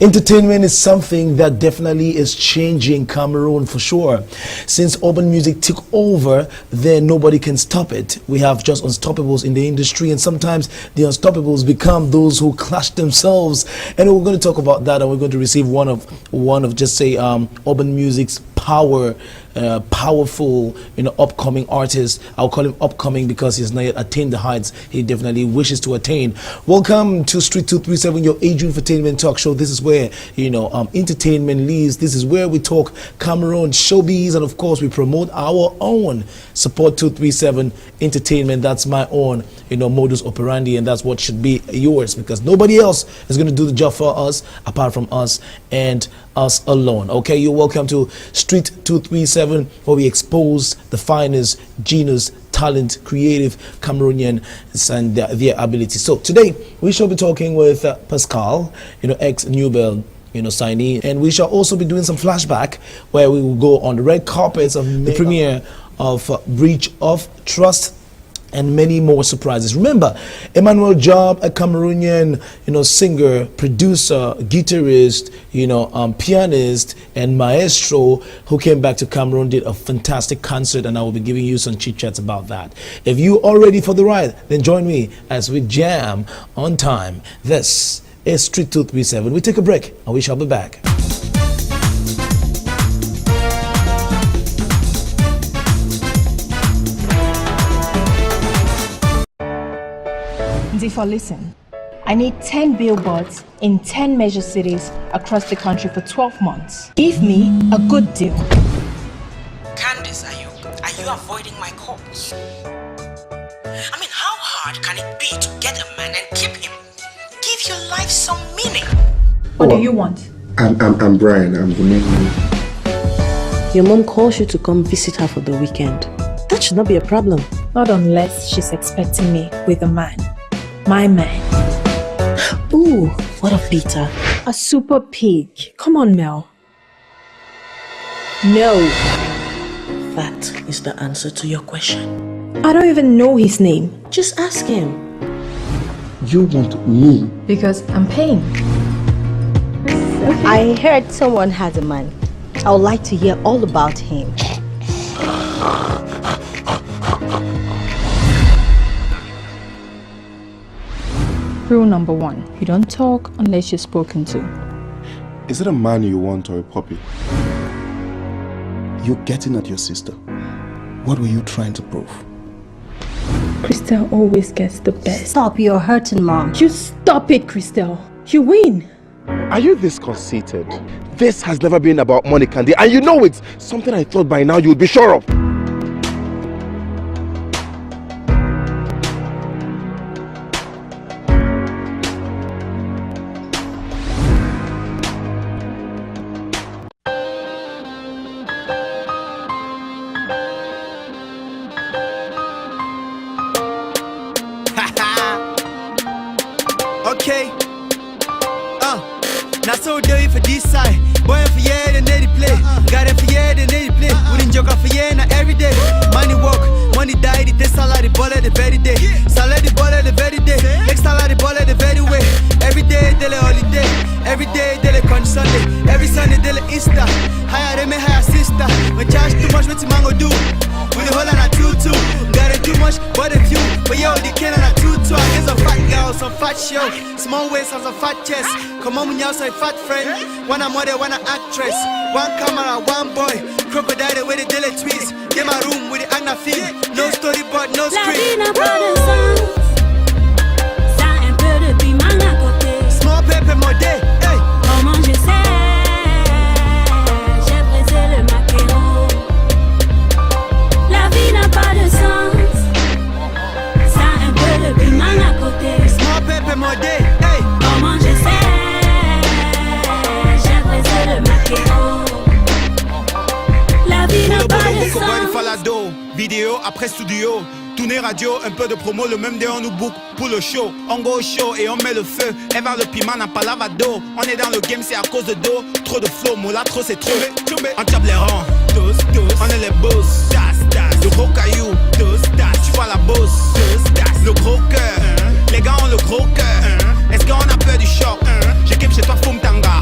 Entertainment is something that definitely is changing Cameroon for sure. Since urban music took over, then nobody can stop it. We have just unstoppables in the industry, and sometimes the unstoppables become those who clash themselves. And we're going to talk about that, and we're going to receive one of just say urban music's powerful, upcoming artist. I'll call him upcoming because he's not yet attained the heights he definitely wishes to attain. Welcome to Street 237, your age entertainment talk show. This is where entertainment lives. This is where we talk Cameroon showbiz, and of course we promote our own. Support 237 entertainment. That's my own modus operandi, and that's what should be yours, because nobody else is going to do the job for us apart from us and us alone. Okay, you're welcome to Street 237, where we expose the finest genius, talent, creative Cameroonian and their ability. So today we shall be talking with Pascaal, ex Newbell signee, and we shall also be doing some flashback where we will go on the red carpets of the premiere of Breach of Trust and many more surprises. Remember, Djob, a Cameroonian, singer, producer, guitarist, pianist, and maestro, who came back to Cameroon, did a fantastic concert, and I will be giving you some chit chats about that. If you are ready for the ride, then join me as we jam on time. This is Street 237. We take a break, and we shall be back. If I listen, I need 10 billboards in 10 major cities across the country for 12 months. Give me a good deal. Candice, are you avoiding my calls? I mean, how hard can it be to get a man and keep him? Give your life some meaning. What do you want? I'm Brian. I'm the main. Your mom calls you to come visit her for the weekend. That should not be a problem. Not unless she's expecting me with a man. My man. Ooh, what of Peter? A super pig. Come on, Mel. No. That is the answer to your question. I don't even know his name. Just ask him. You want me? Because I'm paying. I heard someone has a man. I would like to hear all about him. Rule number 1, you don't talk unless you're spoken to. Is it a man you want or a puppy? You're getting at your sister. What were you trying to prove? Christelle always gets the best. Stop, you're hurting Mom. You stop it, Christelle. You win. Are you this conceited? This has never been about money, Candy, and you know it's something I thought by now you'd be sure of. Okay, now so do it for this side. Boy for yeah, then they play. Got it for yeah, then they play. Wouldn't joke for yeah, now every day. Money walk, money die, the salary ball the very day. Salary ball the very day. Next salary ball the very way. Every day, daily holiday. Every day, daily con Sunday. Every Sunday, daily Easter. Higher me, higher sister. When charge too much, what you mango do? With the whole on a 2-2. Got it too much, but a few. But yo, the can on a 2-2. I guess a fat girl, some fat show. Small waist has a fat chest. Come on, when you say fat friend. One a model, one a actress. One camera, one boy. Crocodile with the daily twist. Get my room with the Anna fee. No storyboard, no script. Small paper model. Hey. Comment je sais, j'ai brisé le maquereau. La vie n'a pas de sens, ça un peu de piment à côté. Small paper model. Hey. Comment je sais, j'ai brisé le maquereau. La vie n'a pas de sens. Falado, vidéo après studio. Tourner radio, un peu de promo, le même day on nous book pour le show. On go au show et on met le feu. Et vers le piment n'a pas lavado. On est dans le game, c'est à cause de dos. Trop de flow, moula, trop c'est trop. On tape les rangs, on est les boss. Le gros caillou, tu vois la bosse. Le gros cœur, les gars ont le gros cœur. Est-ce qu'on a peur du choc? J'équipe chez toi, Fumtanga.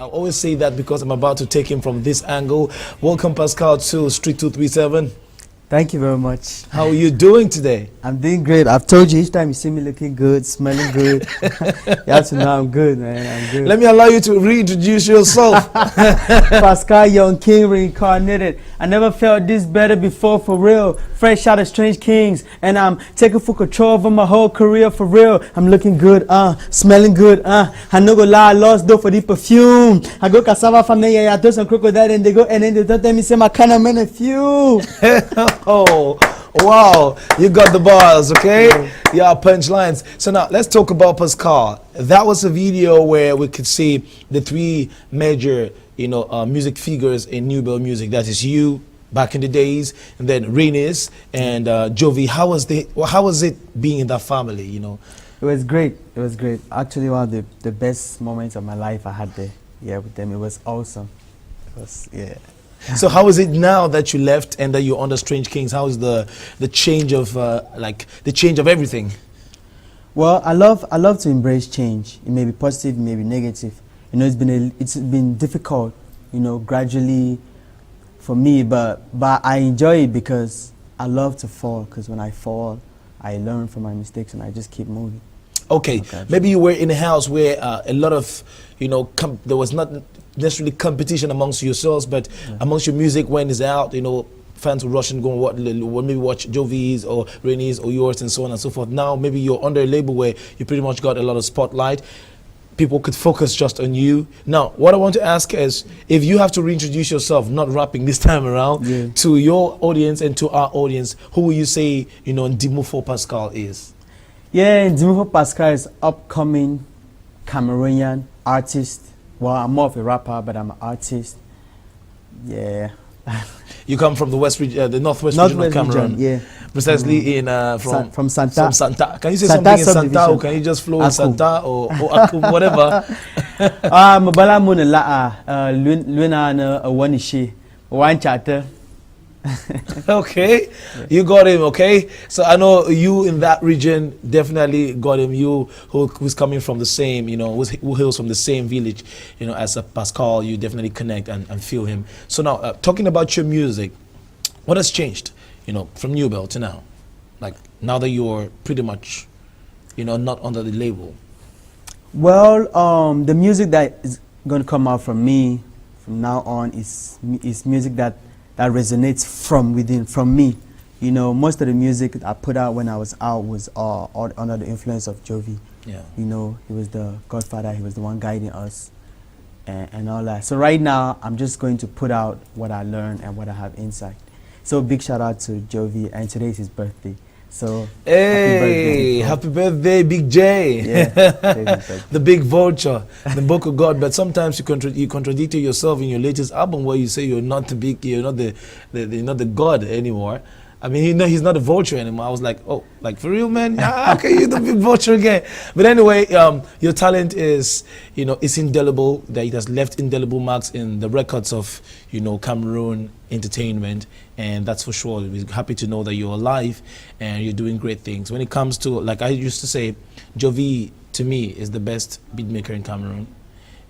always say that because I'm about to take him from this angle. Welcome, Pascaal, to Street 237. Thank you very much. How are you doing today? I'm doing great. I've told you each time you see me looking good, smelling good. You have to know I'm good, man. I'm good. Let me allow you to reintroduce yourself. Pascaal, young king reincarnated. I never felt this better before, for real. Fresh out of Strange Kings, and I'm taking full control over my whole career, for real. I'm looking good, smelling good, I no go lie, lost though for the perfume. I go cassava from there, I do some crocodile, and they go, and then they don't tell me say my kind of man a few. Oh, wow. You got the bars, okay? Yeah, punchlines. So now, let's talk about Pascaal. That was a video where we could see the three major, music figures in New Bell music. That is you, back in the days, and then Rainis and Jovi. How was it being in that family, It was great. It was great. Actually, one of the best moments of my life I had there. Yeah, with them. It was awesome. It was, yeah. So how is it now that you left and that you're under Strange Kings? How is the change of the change of everything? Well, I love to embrace change. It may be positive, it may be negative. It's been difficult, gradually for me, but I enjoy it because I love to fall. Because when I fall, I learn from my mistakes and I just keep moving. Okay, maybe you were in a house where a lot of, there was not necessarily competition amongst yourselves, but amongst your music when it's out, fans will rush and go and maybe watch Jovi's or Rainis or yours and so on and so forth. Now maybe you're under a label where you pretty much got a lot of spotlight. People could focus just on you. Now, what I want to ask is, if you have to reintroduce yourself, not rapping this time around, to your audience and to our audience, who will you say, Ndimufo Pascaal is? Yeah, Ndimufo Pascaal is upcoming Cameroonian artist. Well, I'm more of a rapper, but I'm an artist. Yeah. You come from the the northwest region of Cameroon. Yeah. Precisely from Santa. From Santa. Can you say Santa something in Santa, or can you just flow in Santa or Aku, whatever? Mabala muna la'a luna na wanishi one chatter. Okay, you got him. Okay, so I know you in that region definitely got him. You who's coming from the same, who hails from the same village, as a Pascaal, you definitely connect and feel him. So now, talking about your music, what has changed, from New Bell to now? Like now that you're pretty much, not under the label. Well, the music that is going to come out from me from now on is music that resonates from within, from me. Most of the music I put out when I was out was all under the influence of Jovi. Yeah. He was the godfather, he was the one guiding us and all that. So right now, I'm just going to put out what I learned and what I have inside. So big shout out to Jovi, and today's his birthday. So hey, happy birthday, Big J. Yeah, the big vulture, the book of God. But sometimes you contradicted yourself in your latest album where you say you're not the big, you're not the God anymore. I mean, he's not a vulture anymore. I was like, oh, like for real, man? How can you the big vulture again? But anyway, your talent is, it's indelible. That it has left indelible marks in the records of, Cameroon entertainment, and that's for sure. We're happy to know that you're alive and you're doing great things. When it comes to, like I used to say, Jovi to me is the best beatmaker in Cameroon,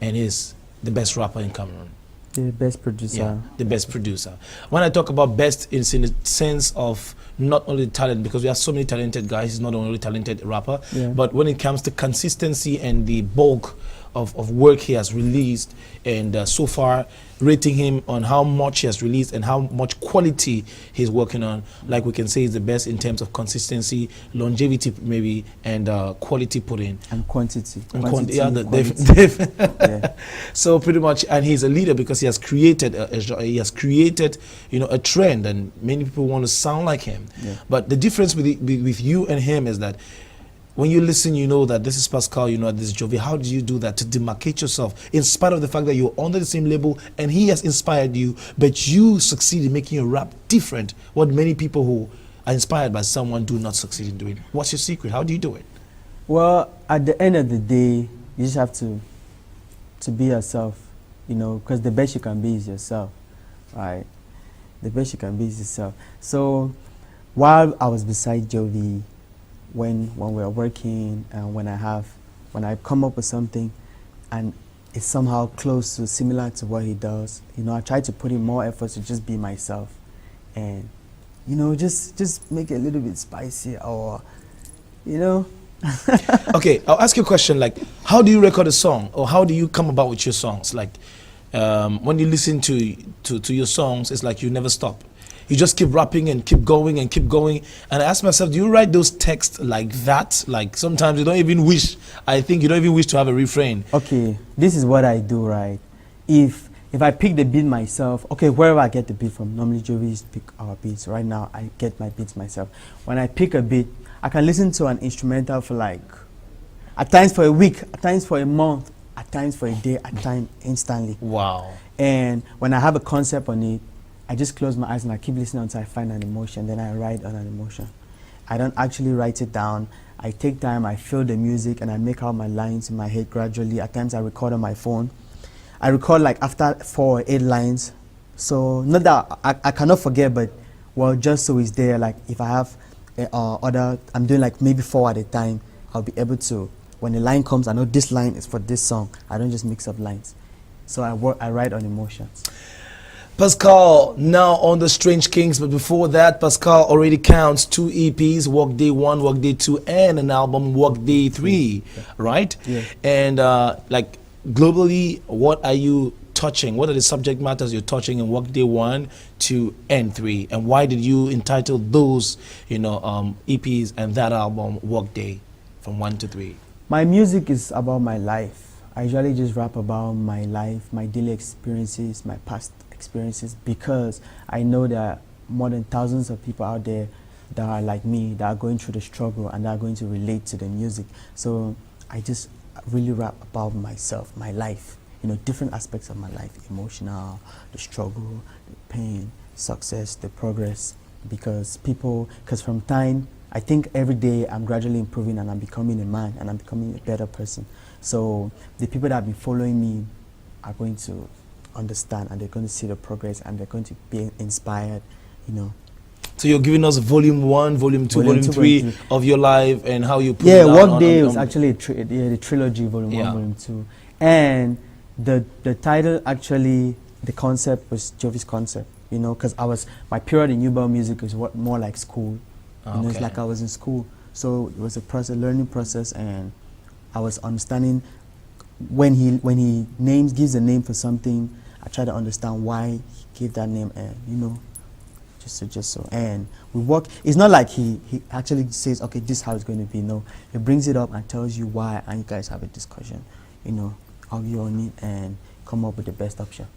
and is the best rapper in Cameroon. The best producer. Yeah, the best producer. When I talk about best, it's in the sense of not only talent, because we have so many talented guys, he's not only talented rapper, but when it comes to consistency and the bulk of work he has released, and so far rating him on how much he has released and how much quality he's working on, like we can say he's the best in terms of consistency, longevity maybe, and quality put in. And quantity. Yeah. So pretty much, and he's a leader because he has created a trend, and many people want to sound like him. Yeah. But the difference with you and him is that when you listen, you know that this is Pascaal, this is Jovi. How do you do that to demarcate yourself, in spite of the fact that you're under the same label and he has inspired you, but you succeed in making your rap different? What many people who are inspired by someone do not succeed in doing. What's your secret? How do you do it? Well, at the end of the day, you just have to be yourself, because the best you can be is yourself, right? The best you can be is yourself. So while I was beside Jovi, when we are working, and when I come up with something, and is somehow close to similar to what he does. You know, I try to put in more effort to just be myself, and you know, just make it a little bit spicy, or you know. Okay, I'll ask you a question. Like, how do you record a song, or how do you come about with your songs? Like, when you listen to your songs, it's like you never stop. You just keep rapping and keep going and keep going. And I ask myself, do you write those texts like that? Like sometimes you don't even wish. I think you don't even wish to have a refrain. Okay, this is what I do, right? If I pick the beat myself, okay, wherever I get the beat from, normally Jovi's pick our beats. Right now, I get my beats myself. When I pick a beat, I can listen to an instrumental for like, at times for a week, at times for a month, at times for a day, at times instantly. Wow. And when I have a concept on it, I just close my eyes and I keep listening until I find an emotion, then I write on an emotion. I don't actually write it down. I take time, I feel the music, and I make out my lines in my head gradually. At times I record on my phone. I record like after 4 or 8 lines. So not that I cannot forget, but well, just so it's there. Like if I have I'm doing like maybe 4 at a time, I'll be able to, when the line comes, I know this line is for this song. I don't just mix up lines. So I write on emotions. Pascaal now on the Strange Kings, but before that, Pascaal already counts 2 EPs, Workday 1, Workday 2, and an album, Workday 3, right? Yeah. And like globally, what are you touching? What are the subject matters you're touching in Workday 1, 2, and 3? And why did you entitle those, EPs and that album, Workday, from 1 to 3? My music is about my life. I usually just rap about my life, my daily experiences, my past experiences, because I know there are more than thousands of people out there that are like me, that are going through the struggle and that are going to relate to the music. So I just really rap about myself, my life, different aspects of my life, emotional, the struggle, the pain, success, the progress, because from time, I think every day I'm gradually improving and I'm becoming a man and I'm becoming a better person. So the people that have been following me are going to understand and they're going to see the progress and they're going to be inspired, So you're giving us volume 1, volume 2, volume 3 of your life and how you put it out. Yeah, Workday was actually the trilogy, volume 1, volume 2. And the title, actually, the concept was Jovi's concept, because my period in New Music is more like school. It's like I was in school. So it was a learning process, and I was understanding when he gives a name for something, I try to understand why he gave that name, and just so. And we work. It's not like he actually says, okay, this is how it's going to be. No, he brings it up and tells you why, and you guys have a discussion. Argue on it and come up with the best option.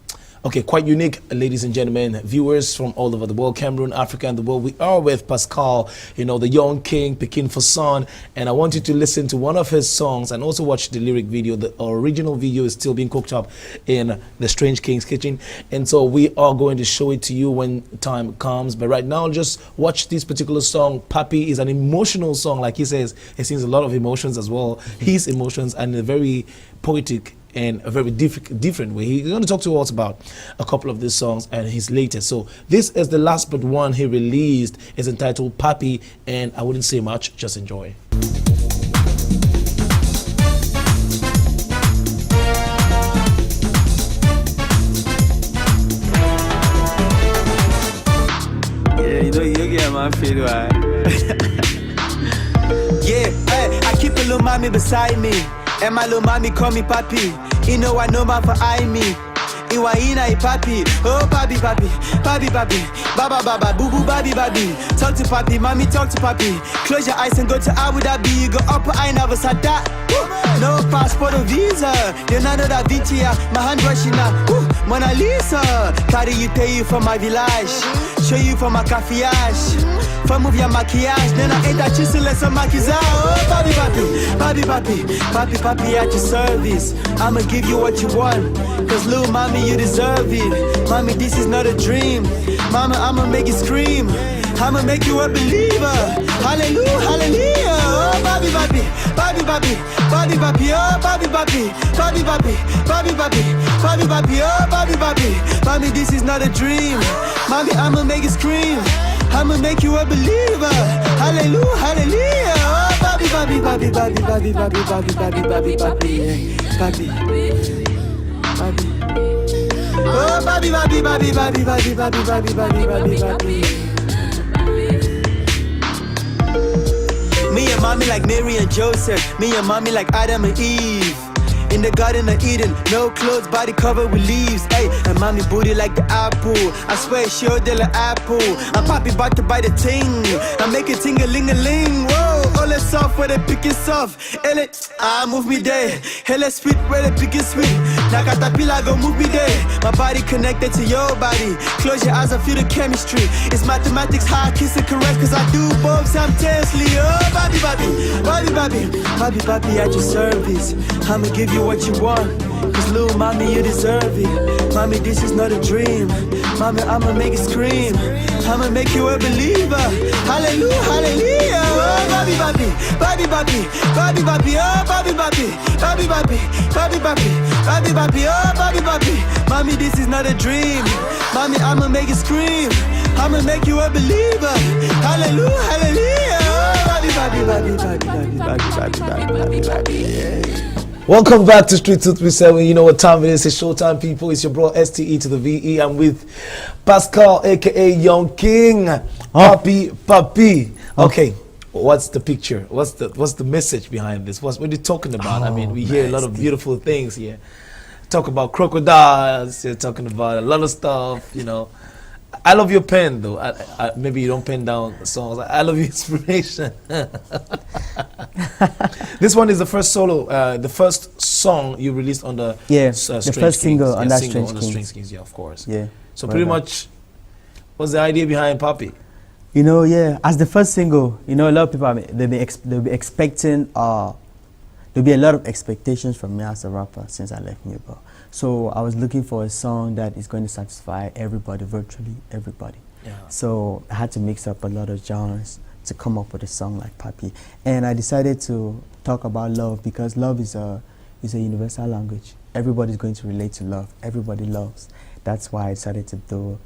Okay, quite unique, ladies and gentlemen, viewers from all over the world, Cameroon, Africa, and the world. We are with Pascaal, the young king, Pekin for son, and I want you to listen to one of his songs and also watch the lyric video. The original video is still being cooked up in the Strange King's kitchen, and so we are going to show it to you when time comes. But right now, just watch this particular song. Papi is an emotional song, like he says. He sings a lot of emotions as well, his emotions, and a very poetic in a very different way. He's going to talk to us about a couple of these songs and his latest. So this is the last but one he released. It's entitled Papi, and I wouldn't say much, just enjoy. Yeah, you get my feel right. Yeah, hey, I keep a little mommy beside me. And my little mommy call me Papi. I know my for I me. Iwaina Papi. Oh Papi, Papi, Papi, Papi. Baba, Baba, Boo Boo, Babi, Babi. Talk to Papi, mommy, talk to Papi. Close your eyes and go to Abu Dhabi. Go up, I never said that. No passport or visa. Leonardo da Vinci, my handbrush in Mona Lisa. Carry you, pay you for my village. Show you for my cafeage. For move your maquillage. Then I ate that chisel and some maquillage. Oh, papi, papi, papi, papi. Papi, papi at your service. I'ma give you what you want. Cause little mommy, you deserve it. Mommy, this is not a dream. Mama, I'ma make you scream. I'ma make you a believer. Hallelujah, hallelujah. Oh, papi, papi, papi, papi, papi, papi, oh, papi, papi, papi, papi, papi, papi, papi, papi, oh, papi, papi. Mommy, this is not a dream. Mommy, I'ma make you scream. I'ma make you a believer. Hallelujah, hallelujah. Oh, papi, papi, papi, papi, papi, papi, papi, papi, papi, papi, papi. Oh, Bobby, Bobby, Bobby, Bobby, Bobby, Bobby, Bobby, Bobby, Bobby, Bobby. Me and mommy like Mary and Joseph. Me and mommy like Adam and Eve. In the Garden of Eden, no clothes, body covered with leaves. Ay, and mommy booty like the apple. I swear she hold the apple. And poppy about to bite the ting. I make it ting-a-ling-a-ling. Whoa, all it's soft where they pick it soft. Ele, move me there. Hella sweet where they pick it sweet. Like a tapila go move me there. My body connected to your body. Close your eyes, I feel the chemistry. It's mathematics, how I kiss it correct. Cause I do both simultaneously. Oh, Bobby, Bobby, Bobby, Bobby, Bobby, Bobby at your service. I'ma give you what you want, cause little mommy, you deserve it. Mommy, this is not a dream. Mommy, I'ma make it scream. I'ma make you a believer. Hallelujah, hallelujah. Oh, Bobby, Bobby, Bobby, Bobby, Bobby, Bobby, oh, Bobby, Bobby, Bobby, Bobby, Bobby, Bobby, Bobby, Bobby, oh, Bobby, Bobby. Mommy, this is not a dream. Mommy, I'ma make it scream. I'ma make you a believer. Hallelujah, hallelujah. Oh, Bobby, Bobby, Bobby, Bobby, Bobby, Bobby, Bobby, Bobby, Bobby, yeah. Welcome back to Street 237. You know what time it is. It's showtime, people. It's your bro STE to the VE. I'm with Pascaal, aka Young King. Papi. Okay, what's the picture? What's the message behind this? What are you talking about? I mean, we hear a lot of beautiful things here. Talk about crocodiles. You're talking about a lot of stuff. You know, I love your pen though. Maybe you don't pen down songs. I love your inspiration. This one is the first solo, the first song you released on the the first single on that Strange Kings. Yeah, of course. Yeah. So pretty much, what's the idea behind Papi? You know, yeah, as the first single, you know, a lot of people they'll be expecting there'll be a lot of expectations from me as a rapper since I left Newport. So I was looking for a song that is going to satisfy everybody, virtually everybody. Yeah. So I had to mix up a lot of genres to come up with a song like Papi. And I decided to talk about love because love is a universal language. Everybody's going to relate to love. Everybody loves. That's why I decided to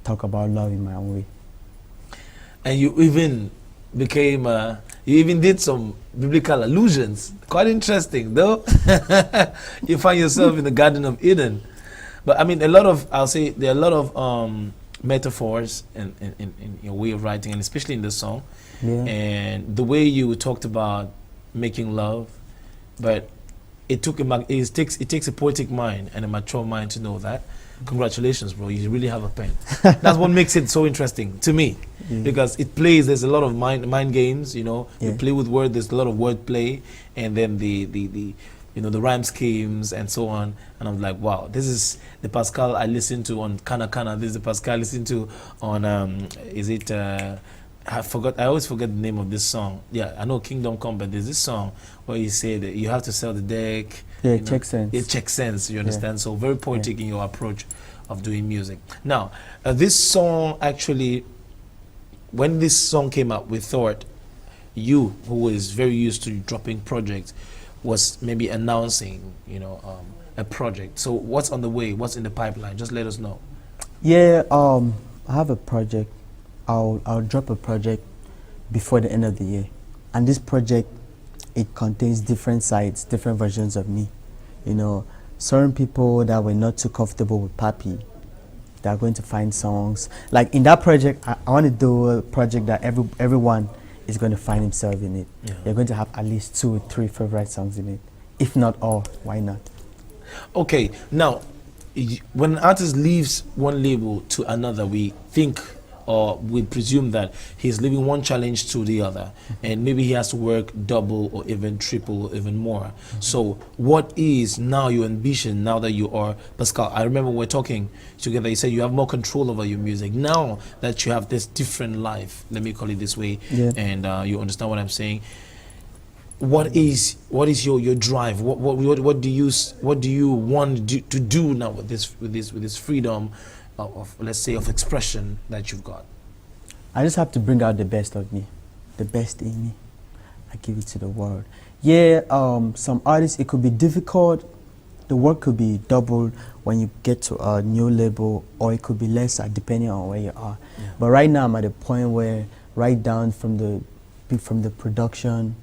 talk about love in my own way. And you even became, you even did some biblical allusions. Quite interesting, though. You find yourself in the Garden of Eden. But I mean, I'll say there are a lot of metaphors in your way of writing, and especially in this song. Yeah. And the way you talked about making love, but it takes a poetic mind and a mature mind to know that. Congratulations, bro. You really have a pen. That's what makes it so interesting to me. Yeah. Because there's a lot of mind games, you know. Yeah. You play with words, there's a lot of word play, and then the rhyme schemes and so on. And I'm like, wow, this is the Pascaal I listen to on Kana Kana. This is the Pascaal I listen to on I always forget the name of this song. Yeah, I know Kingdom Come, but there's this song where he said that you have to sell the deck. Yeah, it checks sense. It checks sense, you understand? So very poetic in your approach of doing music. Now, this song actually, when this song came out, we thought you, who is very used to dropping projects, was maybe announcing, a project. So what's on the way? What's in the pipeline? Just let us know. Yeah, I have a project. I'll drop a project before the end of the year, and this project, it contains different sides, different versions of me. You know, certain people that were not too comfortable with Papi, they're going to find songs. Like in that project, I want to do a project that everyone is going to find himself in it. Yeah. You're going to have at least 2 or 3 favorite songs in it. If not all, why not? Okay, now, when an artist leaves one label to another, we think or we presume that he's leaving one challenge to the other, and maybe he has to work double or even triple or even more. So what is now your ambition now that you are Pascaal? I remember we're talking together, you said you have more control over your music now that you have this different life, let me call it this way. Yeah. And you understand what I'm saying. What is your drive? What do you want to do now with this freedom of let's say of expression that you've got? I just have to bring out the best of me, the best in me. I give it to the world. Yeah, some artists, it could be difficult. The work could be doubled when you get to a new label, or it could be lesser depending on where you are. Yeah. But right now I'm at a point where right down from the production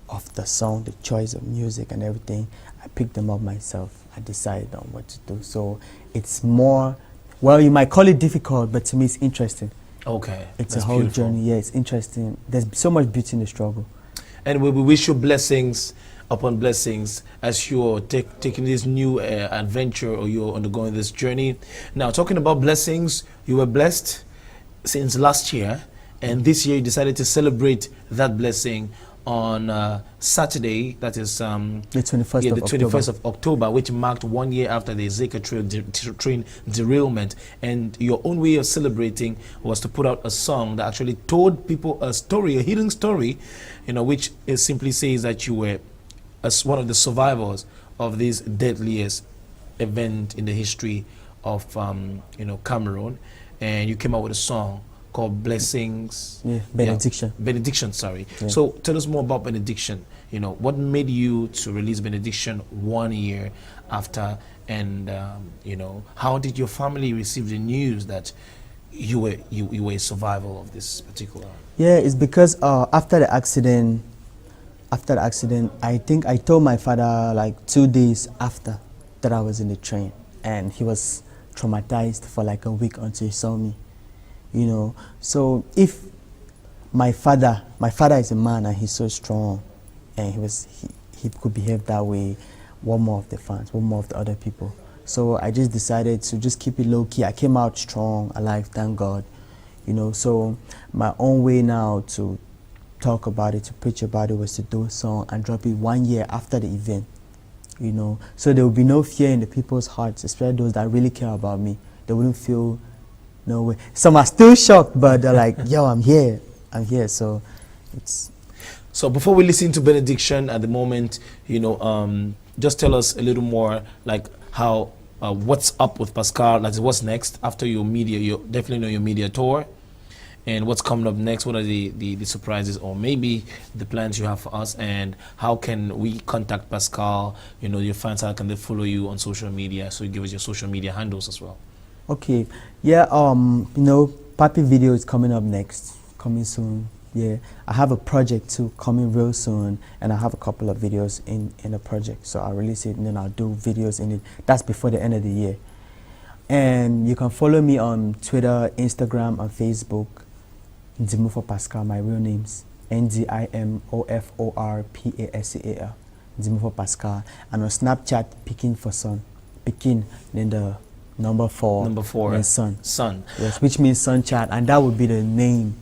of the song, the choice of music and everything, I pick them up myself. I decide on what to do. So it's more, well, you might call it difficult, but to me it's interesting. Okay. It's That's a whole beautiful. journey. Yeah, it's interesting. There's so much beauty in the struggle. And we wish you blessings upon blessings as you're taking this new adventure, or you're undergoing this journey. Now, talking about blessings, you were blessed since last year, and this year you decided to celebrate that blessing on Saturday, that is The 21st of the October. 21st of October, which marked 1 year after the Zika train derailment. And your own way of celebrating was to put out a song that actually told people a story, a hidden story, which simply says that you were as one of the survivors of this deadliest event in the history of Cameroon, and you came out with a song called Blessings. Yeah, Benediction. Benediction, sorry. Yeah. So tell us more about Benediction. What made you to release Benediction 1 year after, and how did your family receive the news that you were a survivor of this particular? Yeah, it's because after the accident, I think I told my father like 2 days after that I was in the train, and he was traumatized for like a week until he saw me. So if my father is a man and he's so strong, and he could behave that way, what more of the fans, what more of the other people? So I just decided to just keep it low key. I came out strong, alive, thank God. So my own way now to talk about it, to preach about it, was to do a song and drop it 1 year after the event. So there will be no fear in the people's hearts, especially those that really care about me. They wouldn't feel no way. Some are still shocked, but they're like, yo, I'm here. So it's... So before we listen to Benediction at the moment, just tell us a little more, like how, what's up with Pascaal, like what's next after your media, you definitely know your media tour, and what's coming up next, what are the surprises or maybe the plans you have for us, and how can we contact Pascaal, your fans, how can they follow you on social media? So you give us your social media handles as well. Okay, yeah, Papi video is coming up next, coming soon. Yeah, I have a project too coming real soon, and I have a couple of videos in a project, so I'll release it and then I'll do videos in it. That's before the end of the year. And you can follow me on Twitter, Instagram, and Facebook. Ndimofo Pascaal, my real names, NDIMOFORPASCAL, Ndimofo Pascaal, and on Snapchat, Pikin for Son, Pikin, then the number 4, and Son. Yes, which means Sun Chat, and that would be the name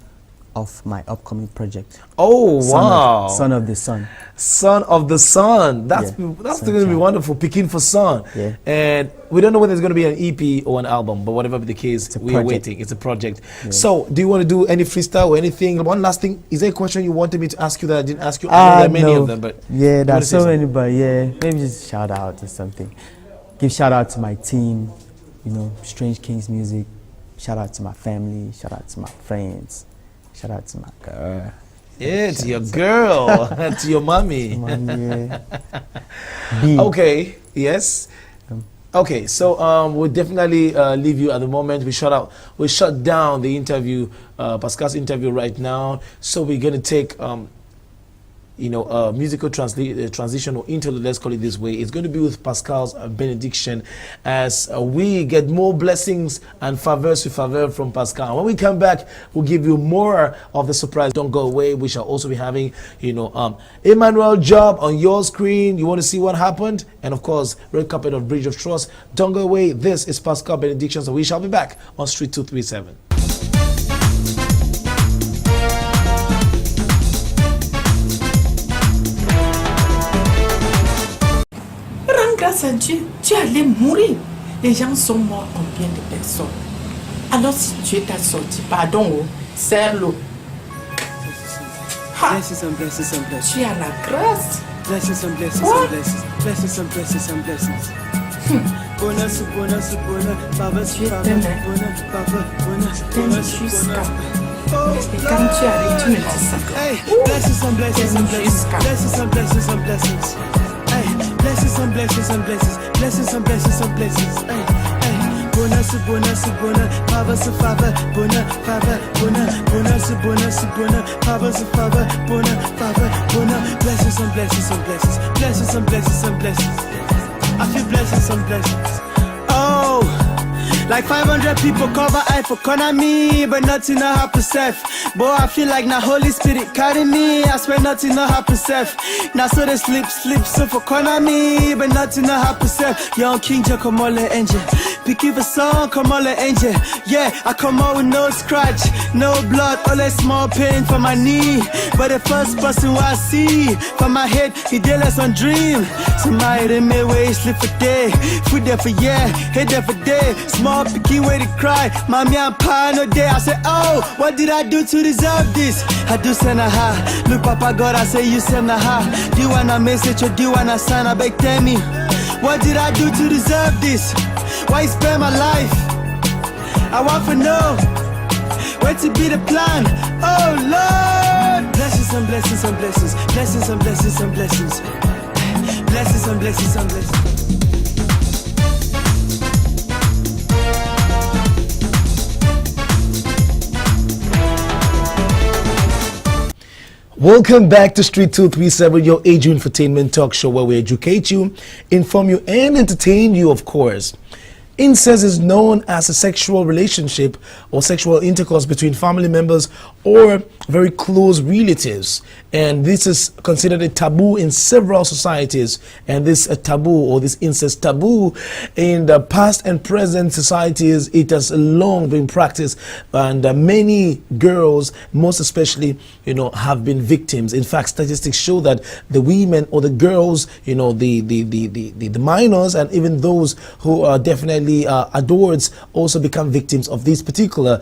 of my upcoming project. Oh, wow. Son of the Sun. Son of the Sun. That's going to be wonderful. Picking for Son. Yeah. And we don't know whether it's going to be an EP or an album, but whatever be the case, we are waiting. It's a project. Yeah. So, do you want to do any freestyle or anything? One last thing. Is there a question you wanted me to ask you that I didn't ask you? I know there are many of them, but yeah, there's so many, but yeah, maybe just shout out or something. Give shout out to my team, Strange Kings Music. Shout out to my family. Shout out to my friends. Shout out to my girl. Yeah, to your girl. To your mommy. Yeah. Okay, yes. Okay, so we'll definitely leave you at the moment. We shut down the interview, Pascaal's interview right now. So we're going to take musical transition or interlude, let's call it this way. It's going to be with Pascaal's benediction as we get more blessings and favors from Pascaal. When we come back, we'll give you more of the surprise. Don't go away. We shall also be having, Emmanuel Djob on your screen. You want to see what happened? And of course, red carpet of Bridge of Trust. Don't go away. This is Pascaal Benediction. So we shall be back on Street 237. Grâce à Dieu, tu allais mourir. Les gens sont morts, combien de personnes? Alors si Dieu t'a sorti, pardon, serre-le. Blessings and blessings and blessings. Tu as la grâce. Blessings and blessings and blessings. Blessings and blessings and blessings. Bonus, bonus, bonus. Favors, favors, bonus, favors, bonus, bonus, bonus. Et quand tu arrives, tu me dis ça. Hey, blessings and blessings and blessings. Blessings and blessings and blessings. Blessings and blessings and blessings, blessings and blessings and blessings. Hey, hey. Bonus, bonus, bonus, favors, favor, bonus, favor, bonus, bonus, bonus, bonus, favors, favor, bonus, favor, bonus. Blessings and blessings and blessings, blessings and blessings and blessings. I feel blessings on blessings. Oh, like 500 people cover eye for Konami, but nothing no happen safe. Boy, I feel like na Holy Spirit carry me. I swear nothing no happen safe. Now so they sleep, so for Konami, but nothing no happen safe. Young King Joe, come on, let angel. Pick up a song, come on, let angel. Yeah, I come out with no scratch, no blood, only small pain for my knee. But the first person who I see from my head, he did less on dream. Somebody in me way sleep for day, food there for yeah, head there for day. Small picky way to cry, mommy I'm pie no day. I say, oh, what did I do to deserve this? I do send a ha. Look, Papa God, I say you send a ha. Do you wanna message or do you wanna sign? I beg, tell me, what did I do to deserve this? Why spend my life? I want to know where to be the plan. Oh Lord, blessings and blessings and blessings, blessings and blessings and blessings, blessings and blessings and blessings. Welcome back to Street 237, your age infotainment talk show where we educate you, inform you, and entertain you, of course. Incest is known as a sexual relationship or sexual intercourse between family members or very close relatives, and this is considered a taboo in several societies. And this taboo, or this incest taboo, in the past and present societies, it has long been practiced, and many girls, most especially, have been victims. In fact, statistics show that the women or the girls, the minors, and even those who are definitely adults, also become victims of this particular,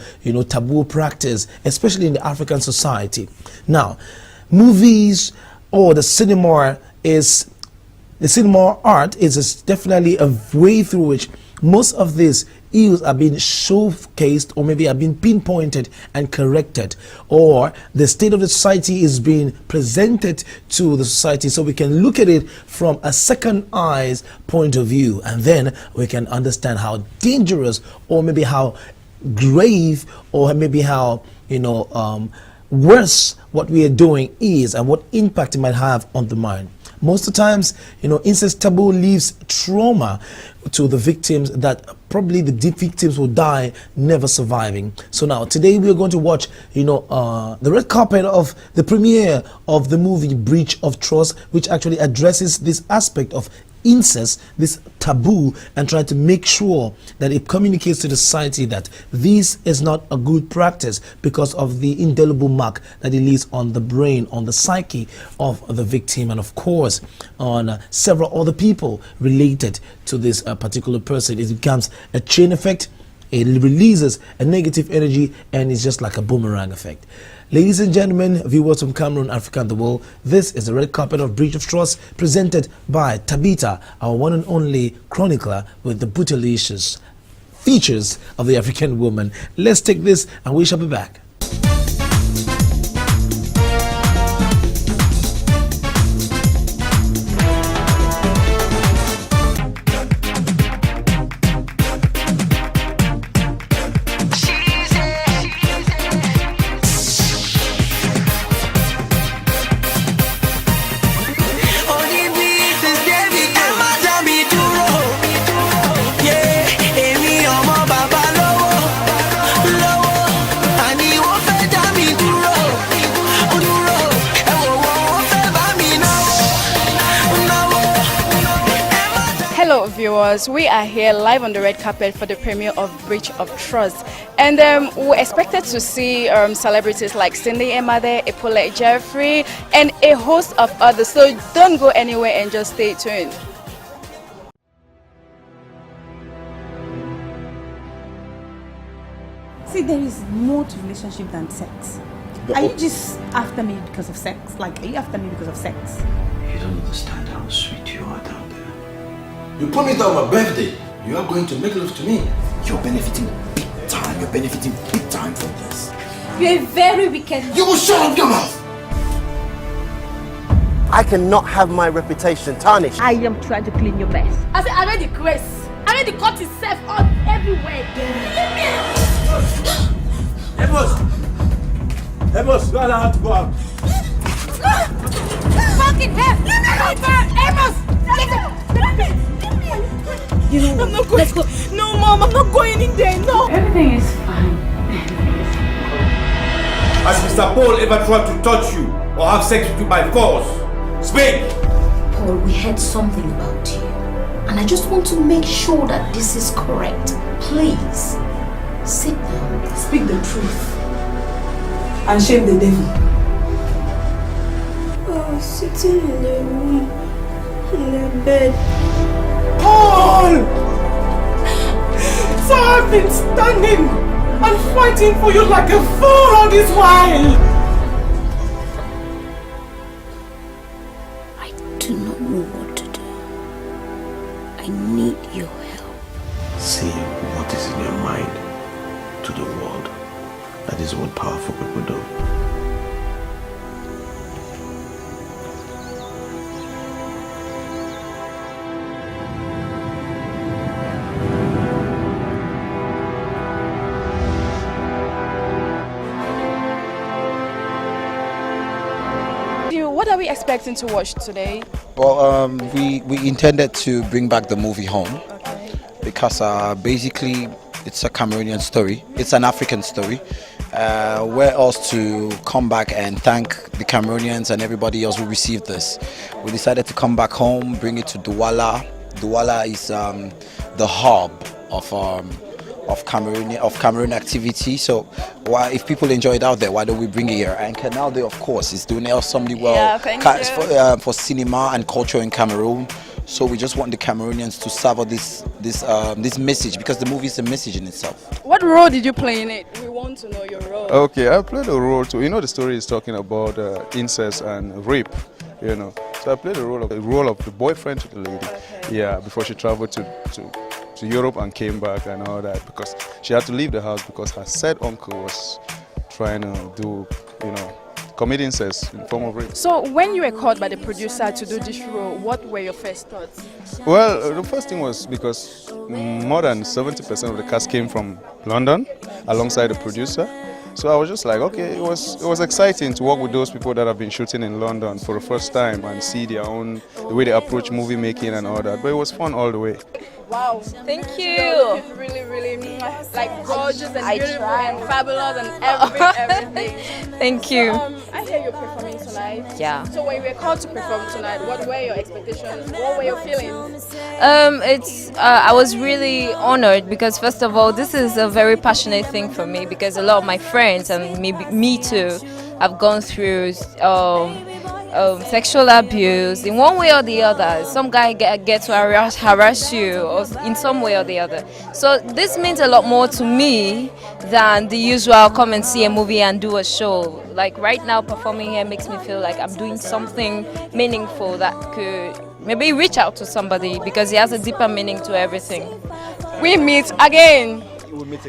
taboo practice, especially in the African society. Now, movies or the cinema art is definitely a way through which most of these ills are being showcased, or maybe are being pinpointed and corrected, or the state of the society is being presented to the society, so we can look at it from a second eye's point of view, and then we can understand how dangerous, or maybe how grave, or maybe how worse what we are doing is, and what impact it might have on the mind. Most of the times, incest taboo leaves trauma to the victims that probably the deep victims will die never surviving. So now, today we are going to watch, the red carpet of the premiere of the movie Breach of Trust, which actually addresses this aspect of incest, this taboo, and try to make sure that it communicates to the society that this is not a good practice because of the indelible mark that it leaves on the brain, on the psyche of the victim, and of course on several other people related to this particular person. It becomes a chain effect. It releases a negative energy, and it's just like a boomerang effect. Ladies and gentlemen, viewers from Cameroon, Africa, and the world, this is the red carpet of Breach of Trust, presented by Tabitha, our one and only chronicler with the bootylicious features of the African woman. Let's take this, and we shall be back. Viewers, we are here live on the red carpet for the premiere of Breach of Trust, and we're expected to see celebrities like Cindy Emade, Epole Jeffrey, and a host of others, so don't go anywhere and just stay tuned. See, there is more to relationship than sex. Are you just after me because of sex? Like, are you after me because of sex? You don't understand how sweet you are down there. You promised on my birthday, you are going to make love to me. You're benefiting big time. You're benefiting big time from this. You're a very wicked man. You will shut up your mouth! I cannot have my reputation tarnished. I am trying to clean your mess. I said, I read the grace. I read the cut itself all everywhere. Hey boss, you are to go out. Fucking hell! Amos! You know, I'm not going. Let's go. No, Mom, I'm not going in there. No. Everything is fine. Has Mr. Paul ever tried to touch you or have sex with you by force? Speak! Paul, we heard something about you. And I just want to make sure that this is correct. Please, sit down. Speak the truth. And shame the devil. I was sitting in the room, in the bed. Paul! So I've been standing and fighting for you like a fool all this while. I do not know what to do. I need your help. Say what is in your mind to the world. That is what powerful people do. What are we expecting to watch today? Well, we intended to bring back the movie home because basically it's a Cameroonian story. It's an African story. We're asked to come back and thank the Cameroonians and everybody else who received this. We decided to come back home, bring it to Douala. Douala is the hub of Cameroon activity. So why, if people enjoy it out there, why don't we bring it here? And Canal Day, of course, is doing something well for cinema and culture in Cameroon. So we just want the Cameroonians to savor this message, because the movie is a message in itself. What role did you play in it? We want to know your role. Okay, I played a role too. You know, the story is talking about incest and rape. You know, so I played the role of the boyfriend to the lady. Okay. Yeah, before she traveled to Europe and came back and all that, because she had to leave the house because her said uncle was trying to do, commit incest in form of rape. So when you were called by the producer to do this role, what were your first thoughts? Well, the first thing was because more than 70% of the cast came from London alongside the producer. So I was just like, okay, it was exciting to work with those people that have been shooting in London for the first time and see the way they approach movie making and all that. But it was fun all the way. Wow, thank you. It's really, really like gorgeous and beautiful and fabulous and everything. Thank you. I hear you're performing tonight. Yeah. So when you were called to perform tonight, what were your expectations? What were your feelings? I was really honored because, first of all, this is a very passionate thing for me, because a lot of my friends and maybe me too have gone through sexual abuse in one way or the other. Some guy get to harass you or in some way or the other. So this means a lot more to me than the usual come and see a movie and do a show. Like right now, performing here makes me feel like I'm doing something meaningful that could maybe reach out to somebody, because it has a deeper meaning to everything. We meet again.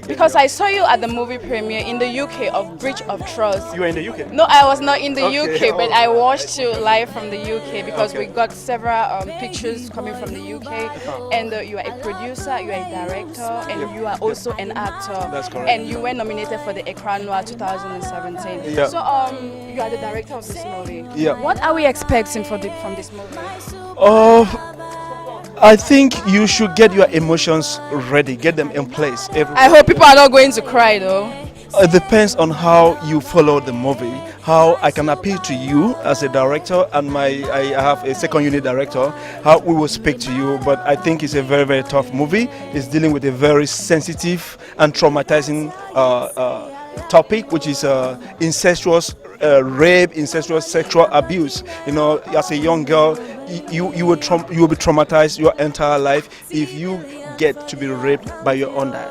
Because I saw you at the movie premiere in the UK of Breach of Trust. You were in the UK? No, I was not in the UK, but I watched you live from the UK because we got several pictures coming from the UK. And you are a producer, you are a director, and you are also an actor. That's correct. And you were nominated for the Écran Noir 2017. Yeah. So you are the director of this movie. Yeah. What are we expecting from this movie? I think you should get your emotions ready, get them in place. I hope people are not going to cry though. It depends on how you follow the movie, how I can appeal to you as a director, and I have a second unit director, how we will speak to you. But I think it's a very, very tough movie. It's dealing with a very sensitive and traumatizing topic, which is incestuous rape, incestuous sexual abuse. You know, as a young girl, you will be traumatized your entire life if you get to be raped by your own dad.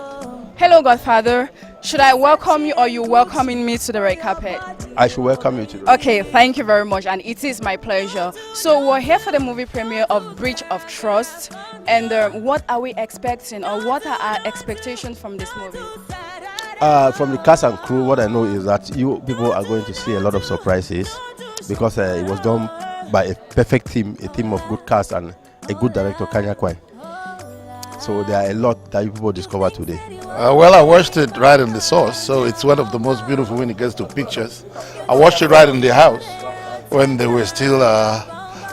Hello, Godfather. Should I welcome you or you welcoming me to the red carpet? I should welcome you to the Okay, thank you very much, and it is my pleasure. So we're here for the movie premiere of Breach of Trust, and what are we expecting, or what are our expectations from this movie? From the cast and crew, what I know is that you people are going to see a lot of surprises, because it was done by a perfect team, a team of good cast and a good director, Kanya Kwai. So there are a lot that you people discover today. Well, I watched it right in the source, so it's one of the most beautiful when it gets to pictures. I watched it right in the house when they were still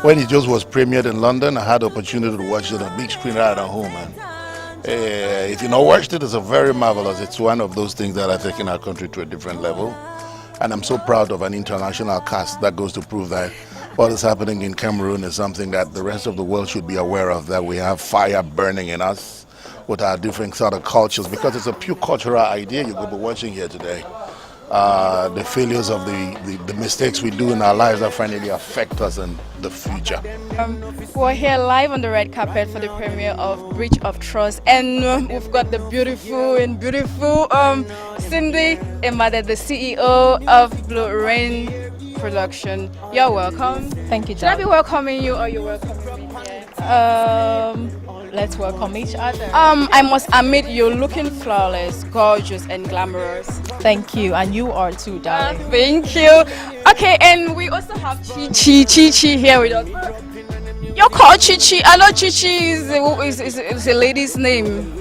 when it just was premiered in London, I had the opportunity to watch it on a big screen right at home. And if you not watched it, it's a very marvelous. It's one of those things that are taking our country to a different level. And I'm so proud of an international cast. That goes to prove that what is happening in Cameroon is something that the rest of the world should be aware of, that we have fire burning in us with our different sort of cultures, because it's a pure cultural idea you could be watching here today. The failures of the mistakes we do in our lives that finally affect us in the future. We're here live on the red carpet for the premiere of Breach of Trust, and we've got the beautiful Cindy Emade, the CEO of Blue Rain Production. You're welcome. Thank you, Should I be welcoming you or you welcoming me here? Let's welcome each other. I must admit, you're looking flawless, gorgeous, and glamorous. Thank you, and you are too, darling. Thank you. Okay, and we also have Chi here with us. You're called Chi. I know Chi is a lady's name.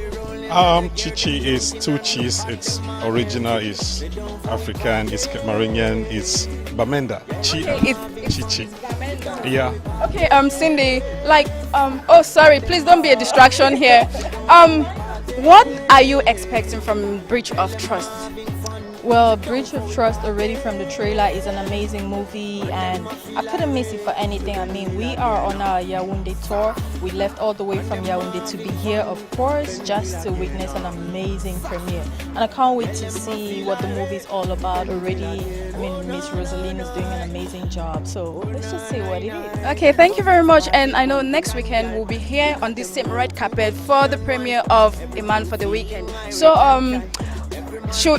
Chichi is two cheese. It's original, is African, is Cameroonian, is Bamenda. Chichi. Yeah. Okay, Cindy, oh sorry, please don't be a distraction here. What are you expecting from Breach of Trust? Well, Breach of Trust, already from the trailer, is an amazing movie, and I couldn't miss it for anything. I mean, we are on our Yaoundé tour. We left all the way from Yaoundé to be here, of course, just to witness an amazing premiere. And I can't wait to see what the movie is all about already. I mean, Miss Rosaline is doing an amazing job, so let's just see what it is. Okay, thank you very much. And I know next weekend we'll be here on this same red carpet for the premiere of A Man for the Weekend. So,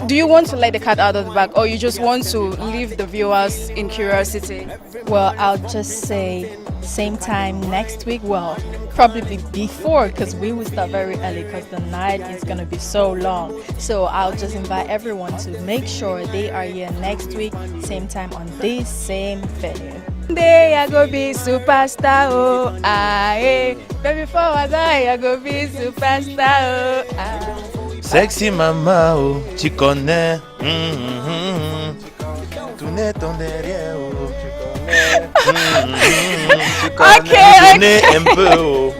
do you want to let the cat out of the bag, or you just want to leave the viewers in curiosity? Well, I'll just say same time next week. Well, probably before, because we will start very early because the night is going to be so long. So I'll just invite everyone to make sure they are here next week, same time on this same venue. Day I go be superstar, oh, aye. Baby, for I go be superstar, oh, aye. Sexy mama, oh, tu connais. Tournez ton derrière, oh, tu connais. Tu connais un peu, oh.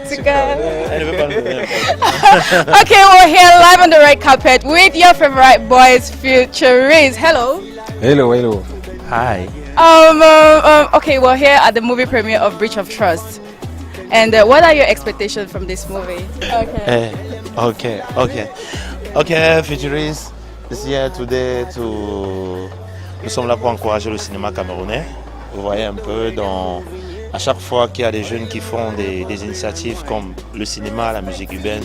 Okay, we're here live on the red carpet with your favorite boys, Futurists. Hello. Hello. Hi. Okay, we're here at the movie premiere of Breach of Trust. And what are your expectations from this movie? Okay, Futurists, this year today nous sommes là pour encourager le cinéma camerounais. Vous voyez un peu, à chaque fois qu'il y a des jeunes qui font des initiatives comme le cinéma, la musique urbaine,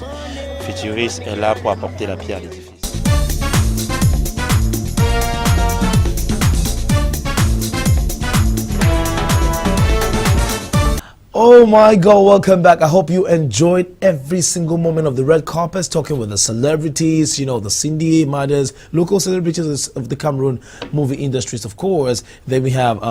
Futurists est là pour apporter la pierre à l'édifice. Oh my God, welcome back. I hope you enjoyed every single moment of the red carpet, talking with the celebrities, the Cindy mothers, local celebrities of the Cameroon movie industries, of course. Then we have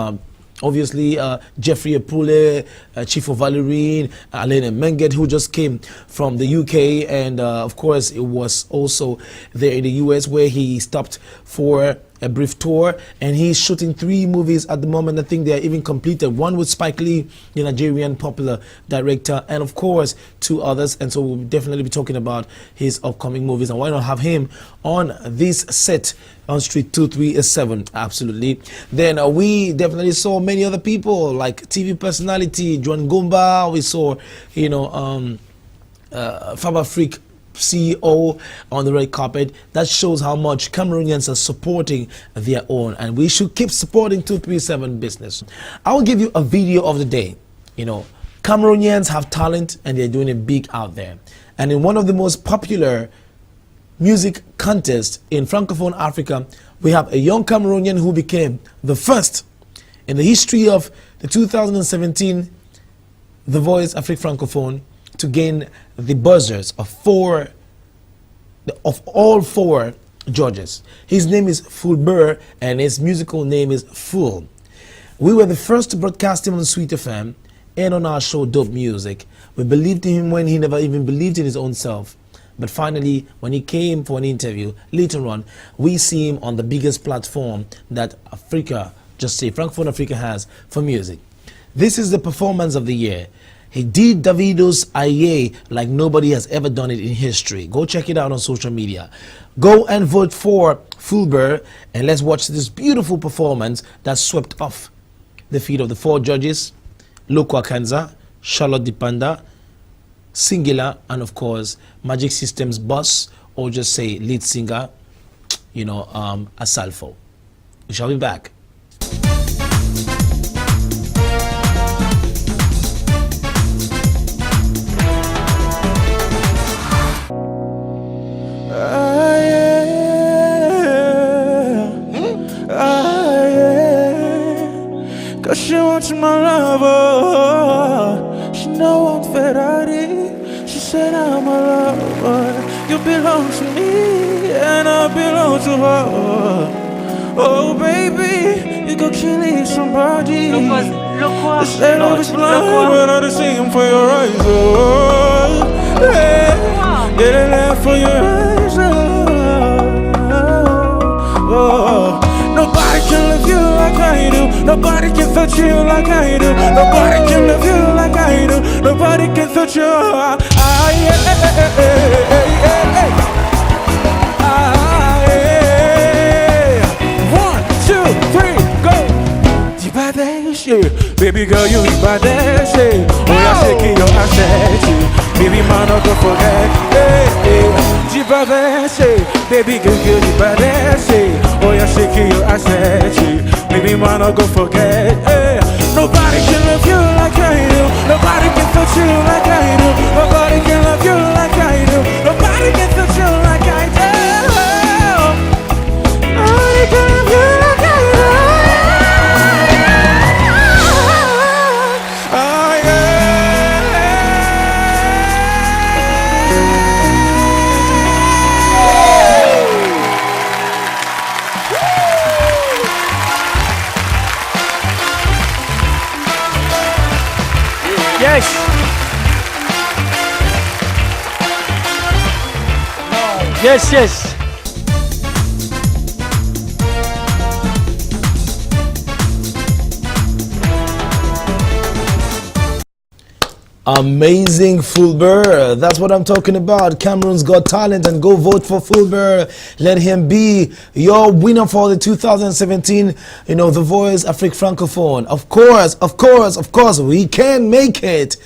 obviously Jeffrey Epule, Chief of Valerine, Alain Menget, who just came from the UK, and of course it was also there in the US where he stopped for a brief tour, and he's shooting 3 movies at the moment. I think they are even completed. One with Spike Lee, the Nigerian popular director, and of course 2 others. And so we'll definitely be talking about his upcoming movies, and why not have him on this set on Street 237? Absolutely. Then we definitely saw many other people like TV personality John Gumba. We saw Faba Freak CEO on the red carpet. That shows how much Cameroonians are supporting their own, and we should keep supporting 237 business. I will give you a video of the day. Cameroonians have talent and they're doing it big out there. And in one of the most popular music contests in Francophone Africa, we have a young Cameroonian who became the first in the history of the 2017 The Voice Afrique Francophone to gain the buzzers of all 4 judges. His name is Fulbert and his musical name is Full. We were the first to broadcast him on Sweet FM and on our show Dope Music. We believed in him when he never even believed in his own self. But finally, when he came for an interview later on, we see him on the biggest platform that Africa, just say Francophone Africa, has for music. This is the performance of the year. He did Davido's Aye like nobody has ever done it in history. Go check it out on social media. Go and vote for Fulber, and let's watch this beautiful performance that swept off the feet of the 4 judges, Lokwa Kanza, Charlotte Dipanda, Singular, and of course Magic Systems boss, or just say lead singer, Asalfo. We shall be back. Cause she wants my lover. She know I'm Ferrari. She said I'm a lover. You belong to me and I belong to her. Oh baby, you go killing somebody. They said I was blind, but I just see him for your eyes. Oh, hey, get it out for your eyes. Oh, nobody can love you like I do. Nobody can touch you like I do. Nobody can love you like I do. Nobody can touch you. One, two, three, go. Baby girl, you bad shit. Oh, you're shaking your ass. Baby man, don't go forget. Baby girl, you bad shit. Oh, you're shaking your ass. Baby man, don't go forget. Nobody can love you like I do. Nobody can touch you like I do. Nobody can love you like I do. Nobody can touch you like I do. Nobody can love you like I do. Yes. Yes, yes. Amazing Fulber. That's what I'm talking about. Cameroon's Got Talent, and go vote for Fulber. Let him be your winner for the 2017, The Voice Afrique Francophone. Of course, we can make it.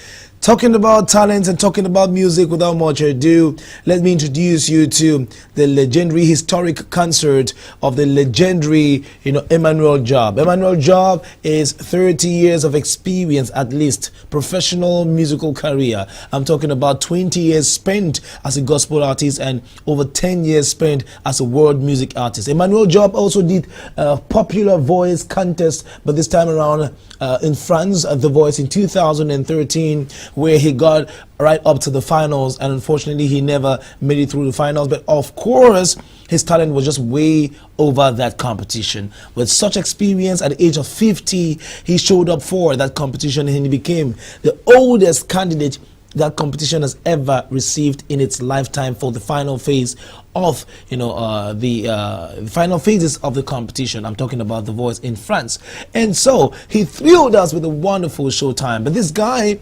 Talking about talent and talking about music, without much ado, let me introduce you to the legendary historic concert of the legendary, Emmanuel Djob. Emmanuel Djob is 30 years of experience, at least, professional musical career. I'm talking about 20 years spent as a gospel artist and over 10 years spent as a world music artist. Emmanuel Djob also did a popular voice contest, but this time around in France, The Voice in 2013, where he got right up to the finals, and unfortunately he never made it through the finals. But of course, his talent was just way over that competition. With such experience, at the age of 50, he showed up for that competition and he became the oldest candidate that competition has ever received in its lifetime for the final phase of the final phases of the competition. I'm talking about The Voice in France. And so he thrilled us with a wonderful showtime. But this guy,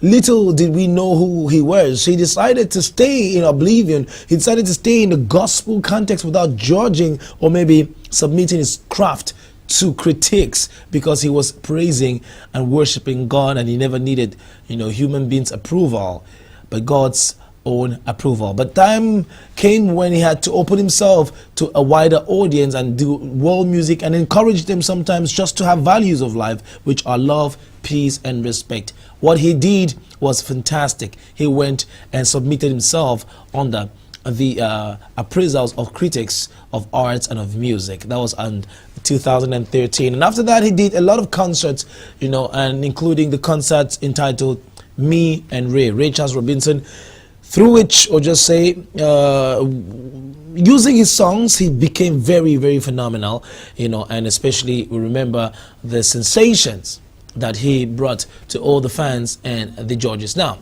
little did we know who he was. He decided to stay in oblivion. He decided to stay in the gospel context without judging or maybe submitting his craft to critics, because he was praising and worshiping God, and he never needed human beings' approval, but God's own approval. But time came when he had to open himself to a wider audience and do world music, and encourage them sometimes just to have values of life, which are love, peace, and respect. What he did was fantastic. He went and submitted himself under the appraisals of critics of arts and of music. That was in 2013, and after that he did a lot of concerts, and including the concerts entitled Me and Ray Charles Robinson, through which, or just say, using his songs, he became very, very phenomenal, and especially we remember the sensations that he brought to all the fans and the judges. Now,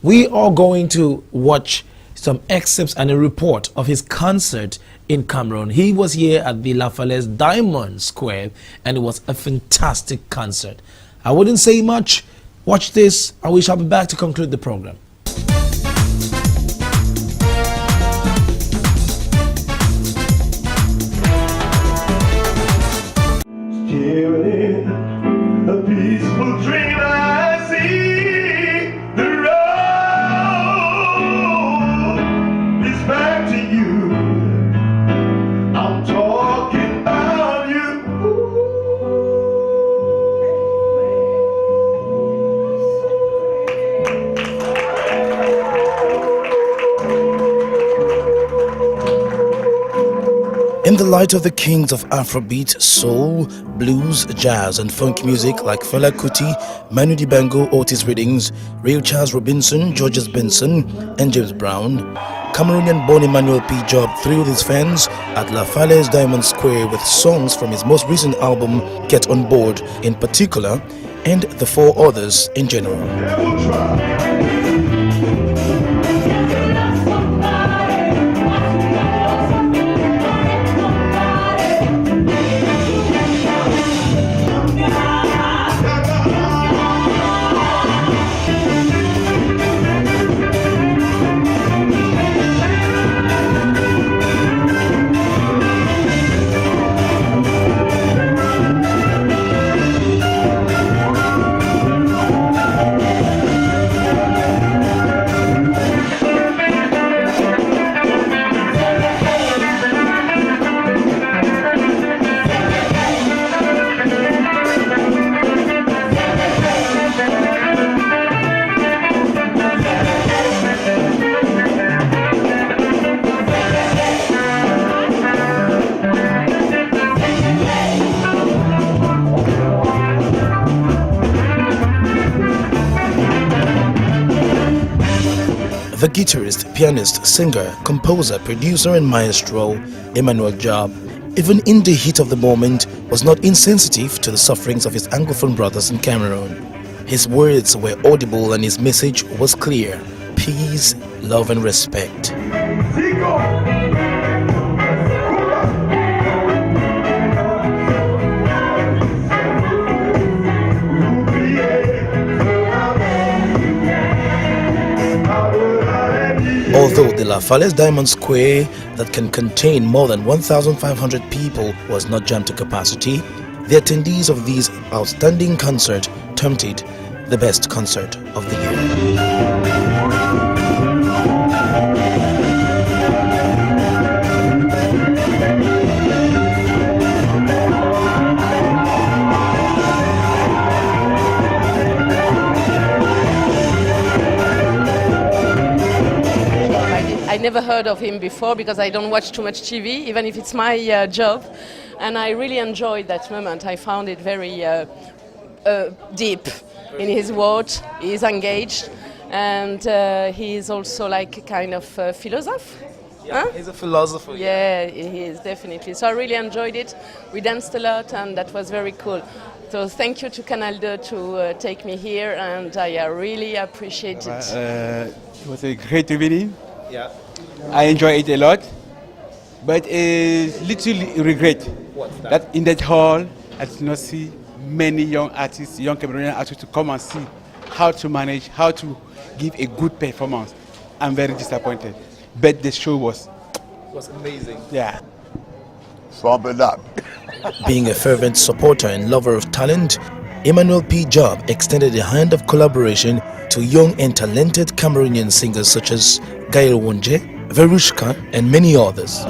we are going to watch some excerpts and a report of his concert in Cameroon. He was here at the La Falaise Diamond Square, and it was a fantastic concert. I wouldn't say much. Watch this, and we shall be back to conclude the program. A peaceful dream I see. The road is back to you. I'm talking about you. In the light of the kings of Afrobeat, soul, blues, jazz, and funk music like Fela Kuti, Manu Dibango, Otis Reddings, Ray Charles Robinson, Georges Benson, and James Brown, Cameroonian-born Emmanuel P. Djob thrilled his fans at La Falaise Diamond Square with songs from his most recent album, Get On Board, in particular, and the four others in general. The guitarist, pianist, singer, composer, producer and maestro Emmanuel Djob, even in the heat of the moment, was not insensitive to the sufferings of his Anglophone brothers in Cameroon. His words were audible and his message was clear: peace, love and respect. Although the La Falaise Diamond Square, that can contain more than 1,500 people, was not jammed to capacity, the attendees of this outstanding concert termed it the best concert of the year. I never heard of him before because I don't watch too much TV, even if it's my job. And I really enjoyed that moment. I found it very deep in his words. He is engaged, and he is also like a kind of philosopher. Yeah, huh? He's a philosopher. Yeah, he is, definitely. So I really enjoyed it. We danced a lot, and that was very cool. So thank you to Canal 2 to take me here, and I really appreciate it. It was a great evening. Yeah. I enjoy it a lot, but little regret that in that hall I did not see many young artists, young Cameroonian artists to come and see how to manage, how to give a good performance. I'm very disappointed, but the show was amazing. Yeah. Being a fervent supporter and lover of talent, Emmanuel P. Djob extended a hand of collaboration to young and talented Cameroonian singers such as Gaël Wonje, Verushka, and many others.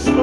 So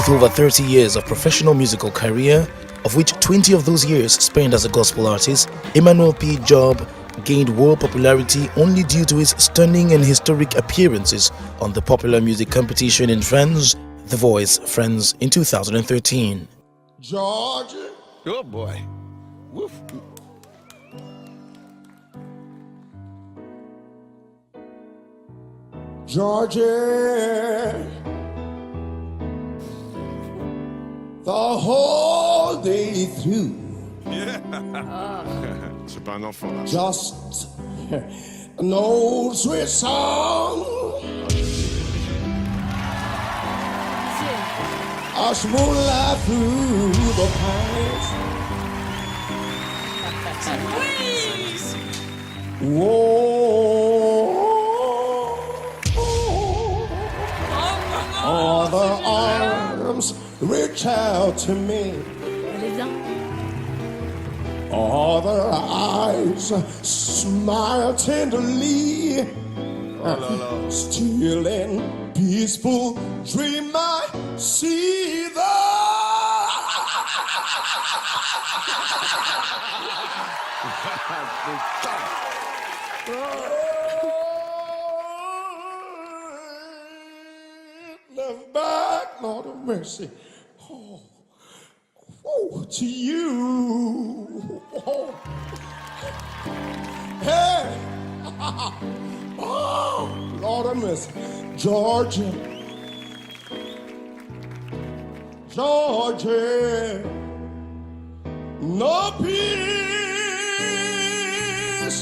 With over 30 years of professional musical career, of which 20 of those years spent as a gospel artist, Emmanuel P. Djob gained world popularity only due to his stunning and historic appearances on the popular music competition in France, The Voice France, in 2013. Georgia. Oh boy. Woof. Georgia. The whole day through. C'est pas un enfant là. Just an old sweet song. Us moonlight through the pines. Whoa. All the arms reach out to me. All the eyes smile tenderly. Still in peaceful dream I see left back, Lord of mercy. Oh, to you. Oh. Hey. Oh, Lord of mercy. Georgia. Georgia. No peace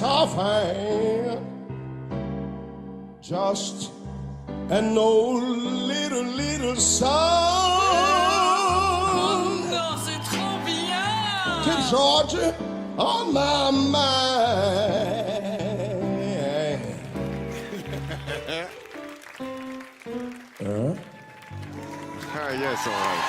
I find. Just an old little song. Georgia on my mind. Yes, all right.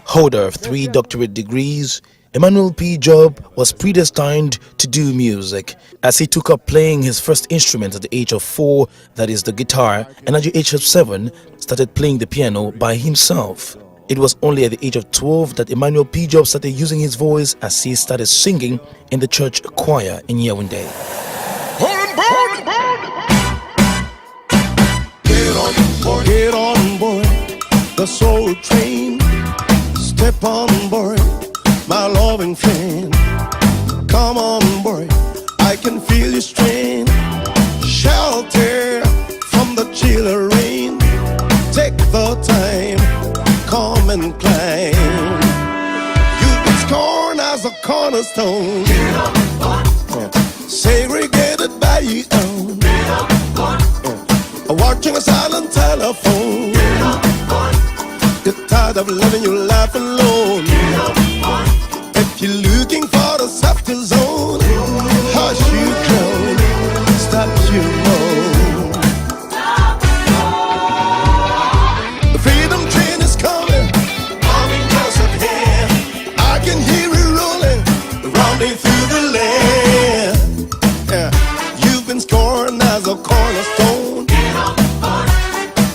Holder of 3 doctorate degrees, Emmanuel P. Djob was predestined to do music, as he took up playing his first instrument at the age of 4, that is the guitar, and at the age of 7 started playing the piano by himself. It was only at the age of 12 that Emmanuel P. Djob started using his voice as he started singing in the church choir in Yaoundé. Get on board the soul train. Step on board, my loving friend. Come on board, I can feel your strain. Shelter from the chill rain. Take the time, come and climb. You've been scorned as a cornerstone. Segregated by your own. Watching a silent telephone. You're tired of living your life alone. If you're looking for the softer zone, hush you groan, stop you moan. The freedom train is coming, coming close at hand. I can hear it rolling, rounding through the land. You've been scorned as a cornerstone.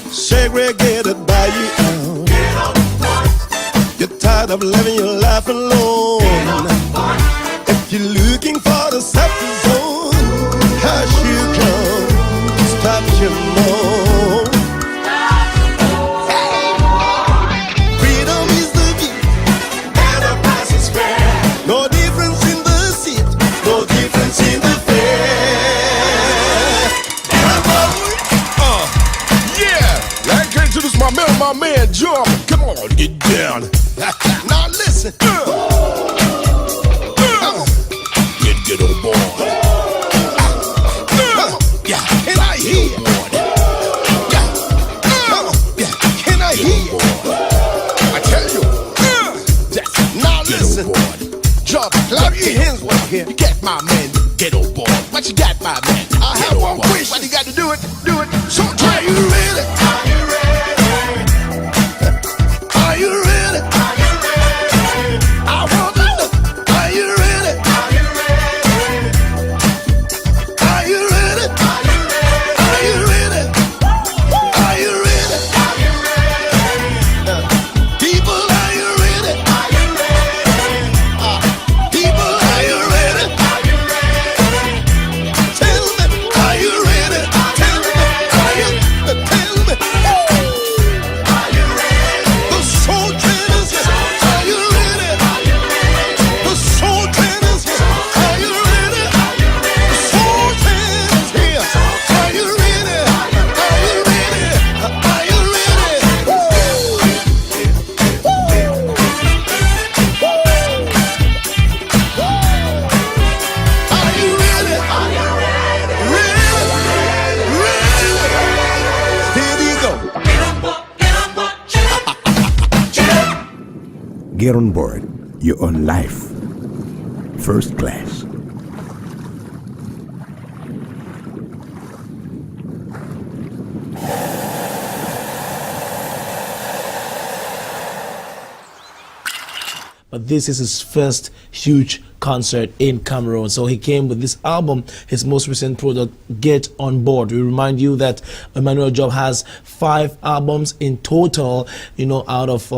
Segregated by your own. You're tired of living your life alone. If you're looking for the safety zone, hush you come, stop your moan. Freedom is the key, and the price is fair. No difference in the seat, no difference in the fare. Introduce my man Djob. Come on, get down. Now listen. Get on board. Yeah, can I hear? Yeah, can I hear? I tell you. Now listen. Djob, clap your hands right here. You get my man. Get on board. What you got, my man? I have one question. What you got to do it? Do it. So are you ready? Are you ready? Are you ready? Are you ready? I want to know. Are you ready? Are you ready? Are you ready? Are you ready? Get on board your own life. First class. But this is his first huge concert in Cameroon. So he came with this album, his most recent product, Get On Board. We remind you that Emmanuel Djob has 5 albums in total, out of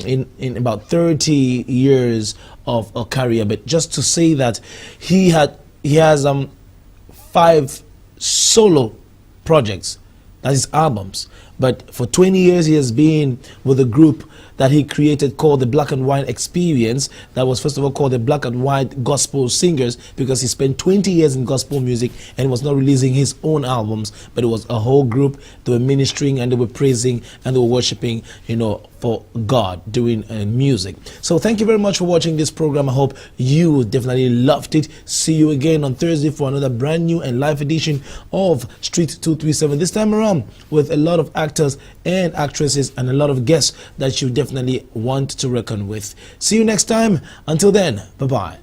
in about 30 years of a career. But just to say that he has 5 solo projects, that is albums. But for 20 years he has been with a group that he created called the Black and White Experience. That was first of all called the Black and White Gospel Singers, because he spent 20 years in gospel music and was not releasing his own albums, but it was a whole group. They were ministering and they were praising and they were worshiping, for God, doing music. So thank you very much for watching this program. I hope you definitely loved it. See you again on Thursday for another brand new and live edition of Street 237. This time around with a lot of actors and actresses and a lot of guests that you definitely want to reckon with. See you next time. Until then, bye-bye.